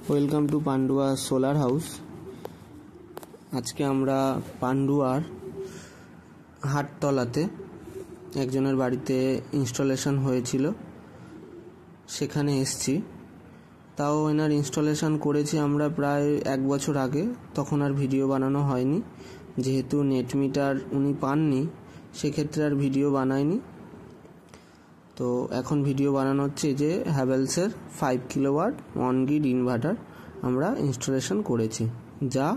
Welcome to Pandua solar house. আজকে আমরা পান্ডুয়ার হাটতলাতে একজনের বাড়িতে ইনস্টলেশন হয়েছিল, সেখানে এসছি। তাও এনার ইনস্টলেশন করেছি আমরা প্রায় 1 বছর আগে, তখন আর ভিডিও বানানো হয়নি, যেহেতু নেট মিটার উনি পাননি সেক্ষেত্রে আর ভিডিও বানায়নি। তো এখন ভিডিও বানানো হচ্ছে যে হ্যাভেলসের 5 কিলোওয়াট অন গ্রিড ইনভার্টার আমরা ইনস্টলেশন করেছি, যা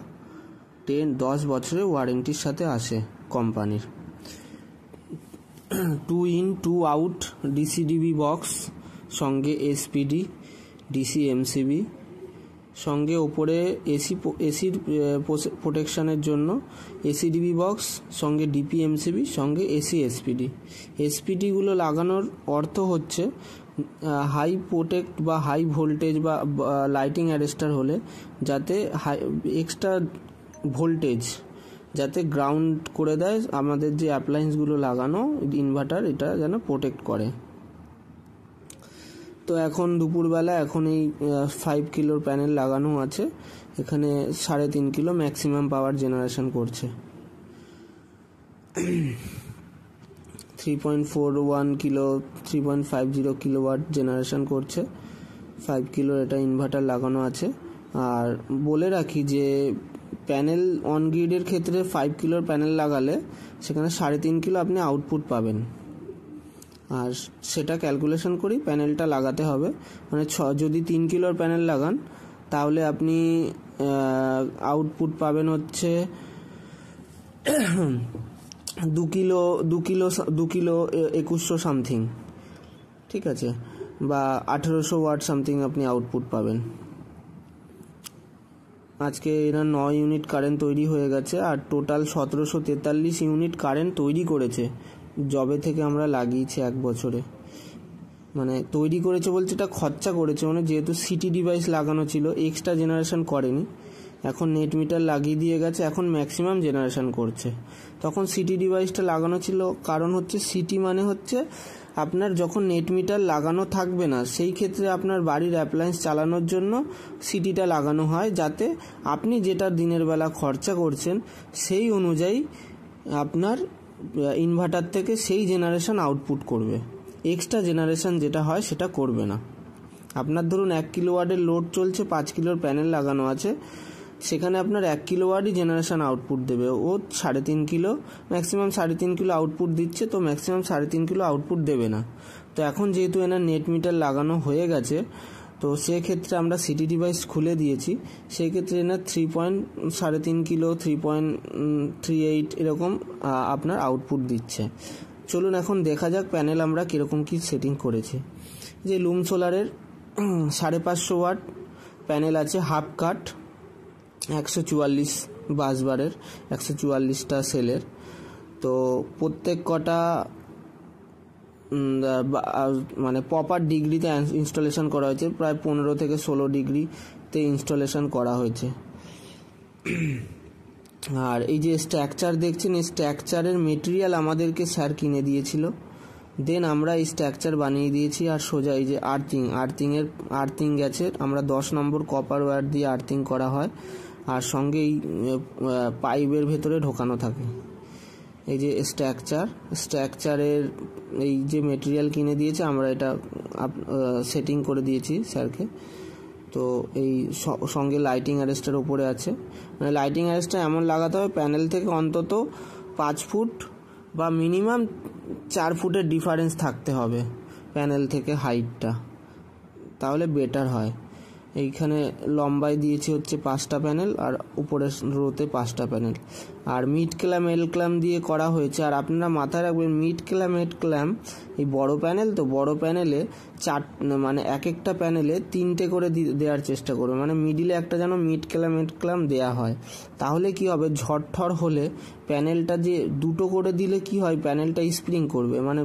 10 বছরের ওয়ারেন্টির সাথে আসে কোম্পানির। 2 in 2 আউট ডিসিডিবি বক্স, সঙ্গে এসপিডি, ডিসি এমসিবি, সঙ্গে ওপরে এসির প্রোটেকশানের জন্য এসিডিবি বক্স, সঙ্গে ডিপি এমসিবি, সঙ্গে এসপিডি। এসপিডিগুলো লাগানোর অর্থ হচ্ছে হাই প্রোটেক্ট বা হাই ভোল্টেজ বা লাইটিং অ্যারেস্টার হলে যাতে এক্সট্রা ভোল্টেজ যাতে গ্রাউন্ড করে দেয়, আমাদের যে অ্যাপ্লায়েন্সগুলো লাগানো ইনভার্টার এটা যেন প্রোটেক্ট করে। তো এখন দুপুরবেলা এখন এই 5 কিলোর প্যানেল লাগানো আছে, এখানে 3.5 কিলো ম্যাক্সিমাম পাওয়ার জেনারেশন করছে। 3.41 কিলো 3.50 কিলোওয়াট জেনারেশন করছে। 5 কিলোর এটা ইনভার্টার লাগানো আছে। আর বলে রাখি যে প্যানেল অন গ্রিডের ক্ষেত্রে 5 কিলোর প্যানেল লাগালে সেখানে 3.5 কিলো আপনি আউটপুট পাবেন, আর সেটা ক্যালকুলেশন করি প্যানেলটা লাগাতে হবে। মানে যদি 3 কিলোর প্যানেল লাগান তাহলে আপনি আউটপুট পাবেন হচ্ছে 2 কিলো 2100 সামথিং, ঠিক আছে, বা 1800 ওয়াট সামথিং আপনি আউটপুট পাবেন। আজকে এরা 9 ইউনিট কারেন্ট তৈরি হয়ে গেছে, আর টোটাল 1743 ইউনিট কারেন্ট তৈরি করেছে জবে থেকে আমরা লাগিয়েছি 1 বছরে। মানে তৈরি করেছে বলছে, এটা খরচা করেছে, মানে যেহেতু সিটি ডিভাইস লাগানো ছিল এক্সট্রা জেনারেশন করেনি, এখন নেট মিটার লাগিয়ে দিয়ে গেছে, এখন ম্যাক্সিমাম জেনারেশন করছে। তখন সিটি ডিভাইসটা লাগানো ছিল, কারণ হচ্ছে সিটি মানে হচ্ছে আপনার যখন নেট মিটার লাগানো থাকবে না সেই ক্ষেত্রে আপনার বাড়ির অ্যাপ্লায়েন্স চালানোর জন্য সিটিটা লাগানো হয়, যাতে আপনি যেটা দিনের বেলা খরচা করছেন সেই অনুযায়ী আপনার ইনভার্টার থেকে সেই জেনারেশন আউটপুট করবে, এক্সট্রা জেনারেশন যেটা হয় সেটা করবে না। আপনার ধরুন 1 কিলোওয়াটের লোড চলছে, 5 কিলোর প্যানেল লাগানো আছে, সেখানে আপনার 1 কিলোওয়াটই জেনারেশন আউটপুট দেবে, ও 3.5 কিলো ম্যাক্সিমাম 3.5 কিলো আউটপুট দিচ্ছে, তো ম্যাক্সিমাম 3.5 কিলো আউটপুট দেবে না। তো এখন যেহেতু এনার নেট মিটার লাগানো হয়ে গেছে, তো সেক্ষেত্রে আমরা সিটি ডিভাইস খুলে দিয়েছি, সেই ক্ষেত্রে এনার 3.3 কিলো 3.38 এরকম আপনার আউটপুট দিচ্ছে। চলুন এখন দেখা যাক প্যানেল আমরা কীরকম কি সেটিং করেছি। যে লুম সোলারের 550 ওয়াট প্যানেল আছে, হাফ কাট, 144 বাসবারের, 144টা সেলের। তো প্রত্যেক কটা মানে প্রপার ডিগ্রিতে ইনস্টলেশন করা হয়েছে, প্রায় 15 থেকে 16 ডিগ্রিতে ইনস্টলেশন করা হয়েছে। আর এই যে স্ট্রাকচার দেখছেন, এই স্ট্রাকচারের মেটেরিয়াল আমাদেরকে স্যার কিনে দিয়েছিল, দেন আমরা এই স্ট্রাকচার বানিয়ে দিয়েছি। আর সোজা এই যে আর্থিং গেছে, আমরা 10 নম্বর কপার ওয়্যার দিয়ে আর্থিং করা হয়, আর সঙ্গে এই পাইপের ভেতরে ঢোকানো থাকে। এই যে স্ট্রাকচারের এই যে মেটেরিয়াল কিনে দিয়েছে, আমরা এটা সেটিং করে দিয়েছি স্যারকে। তো এই সঙ্গে লাইটিং অ্যারেস্টার ওপরে আছে, মানে লাইটিং অ্যারেস্টার এমন লাগাতে হবে প্যানেল থেকে অন্তত 5 ফুট বা মিনিমাম 4 ফুটের ডিফারেন্স থাকতে হবে প্যানেল থেকে হাইটটা, তাহলে বেটার হয়। এইখানে লম্বায় দিয়েছি হচ্ছে 5টা প্যানেল, আর উপরের রোতে 5টা প্যানেল, আর মিড ক্ল্যাম এল ক্ল্যাম দিয়ে করা হয়েছে। আর আপনারা মাথায় রাখবেন মিড ক্ল্যাম এড ক্ল্যাম, এই বড় প্যানেল, তো বড় প্যানেলে মানে এক একটা প্যানেলে 3টে করে দেওয়ার চেষ্টা করবে, মানে মিডিলে একটা যেন মিড ক্ল্যাম এড ক্ল্যাম দেওয়া হয়। তাহলে কি হবে, ঝড় হলে প্যানেলটা যে 2টো করে দিলে কি হয়, প্যানেলটা স্প্রিং করবে, মানে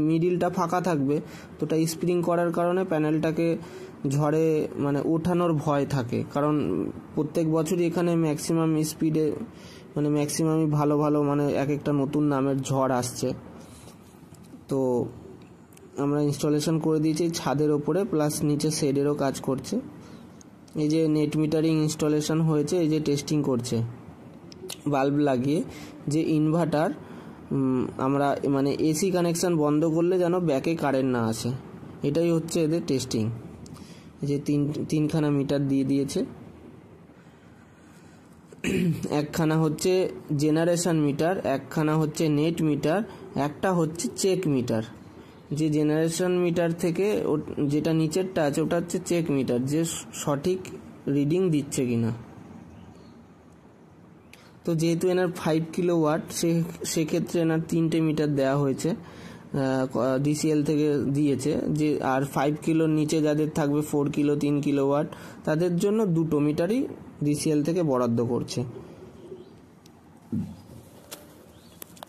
মিডিলটা ফাঁকা থাকবে, তো ওটা স্প্রিং করার কারণে প্যানেলটাকে ঝড়ে মানে ওঠানোর ভয় থাকে, কারণ প্রত্যেক বছরই এখানে ম্যাক্সিমাম স্পিডে মানে ম্যাক্সিমামই ভালো মানে এক একটা নতুন নামের ঝড় আসছে। তো আমরা ইনস্টলেশন করে দিয়েছি ছাদের ওপরে, প্লাস নিচে শেডেরও কাজ করছে। এই যে নেট মিটারিং ইনস্টলেশন হয়েছে, এই যে টেস্টিং করছে বাল্ব লাগিয়ে, যে ইনভার্টার আমরা মানে এসি কানেকশান বন্ধ করলে যেন ব্যাকে কারেন্ট না আসে, এটাই হচ্ছে এদের টেস্টিং। এই যে তিনখানা মিটার দিয়ে দিয়েছে, একখানা হচ্ছে জেনারেশন মিটার, একখানা হচ্ছে নেট মিটার, একটা হচ্ছে চেক মিটার। যে জেনারেশন মিটার থেকে যেটা নিচেরটা আছে ওটা হচ্ছে চেক মিটার, যে সঠিক রিডিং দিচ্ছে কিনা। তো যেহেতু এনার 5 কিলোওয়াট, সেক্ষেত্রে এনার 3টে মিটার দেওয়া হয়েছে, ডিসিএল থেকে দিয়েছে যে, আর 5 কিলোর নিচে যাদের থাকবে 4 কিলো 3 কিলোওয়াট তাদের জন্য 2টো মিটারই ডিসিএল থেকে বরাদ্দ করছে।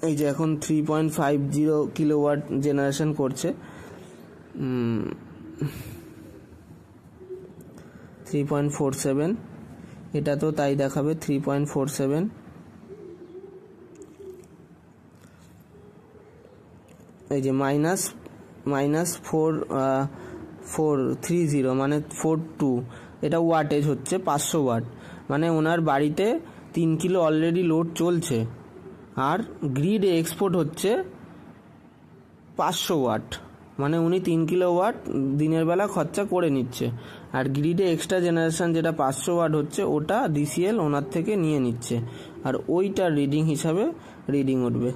এই যে এখন 3.50 কিলোওয়াট জেনারেশন করছে, 3.47, এটা তো তাই দেখাবে 3.47। এই যে -430 মানে 42, এটা ওয়াটেজ হচ্ছে 500 ওয়াট, মানে ওনার বাড়িতে 3 কিলো অলরেডি লোড চলছে, আর গ্রিডে এক্সপোর্ট হচ্ছে 500 ওয়াট, মানে উনি 3 কিলো ওয়াট দিনের বেলা খরচা করে নিচ্ছে, আর গ্রিডে এক্সট্রা জেনারেশন যেটা 500 ওয়াট হচ্ছে ওটা ডিসিএল ওনার থেকে নিয়ে নিচ্ছে, আর ওইটার রিডিং হিসাবে রিডিং উঠবে।